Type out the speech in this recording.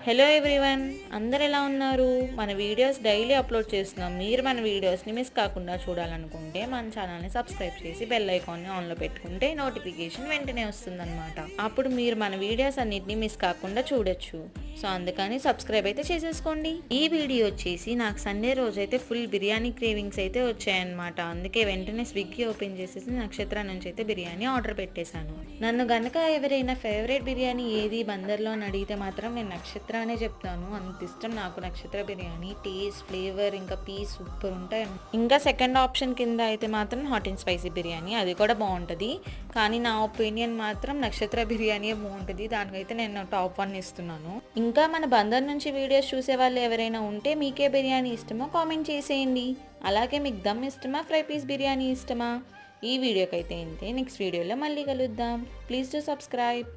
Hello everyone, అందరు ఎలా ఉన్నారు? మన వీడియోస్ డైలీ అప్లోడ్ చేస్తున్నాం. మీరు మన వీడియోస్ని మిస్ కాకుండా చూడాలనుకుంటే మన ఛానల్ని సబ్స్క్రైబ్ చేసి బెల్ ఐకాన్ని ఆన్లో పెట్టుకుంటే నోటిఫికేషన్ వెంటనే వస్తుందన్నమాట. అప్పుడు మీరు మన వీడియోస్ అన్నిటిని మిస్ కాకుండా చూడొచ్చు. సో అందుకని సబ్స్క్రైబ్ అయితే చేసేసుకోండి. ఈ వీడియో వచ్చేసి నాకు సండే రోజు అయితే ఫుల్ బిర్యానీ క్రేవింగ్స్ అయితే వచ్చాయన్నమాట. అందుకే వెంటనే స్విగ్గీ ఓపెన్ చేసేసి నక్షత్ర నుంచి అయితే బిర్యానీ ఆర్డర్ పెట్టేశాను. నన్ను గనక ఎవరైనా ఫేవరెట్ బిర్యానీ ఏది బందర్లో అని అడిగితే మాత్రం నేను నక్షత్ర అనే చెప్తాను. అంత ఇష్టం నాకు నక్షత్ర బిర్యానీ. టేస్ట్, ఫ్లేవర్, ఇంకా పీస్ సూపర్ ఉంటాయి. ఇంకా సెకండ్ ఆప్షన్ కింద అయితే మాత్రం హాట్ అండ్ స్పైసీ బిర్యానీ, అది కూడా బాగుంటుంది. కానీ నా ఒపీనియన్ మాత్రం నక్షత్ర బిర్యానీ బాగుంటుంది. దానికైతే నేను టాప్ 1 ఇస్తున్నాను. ఇంకా మన బందర్ నుంచి వీడియోస్ చూసే వాళ్ళు ఎవరైనా ఉంటే మీకే బిర్యానీ ఇష్టమో కామెంట్ చేసేయండి. అలాగే మీకు దమ్ ఇష్టమా, ఫ్రై పీస్ బిర్యానీ ఇష్టమా? ఈ వీడియోకి అయితే ఇంతే. నెక్స్ట్ వీడియోలో మళ్ళీ కలుద్దాం. Please do subscribe.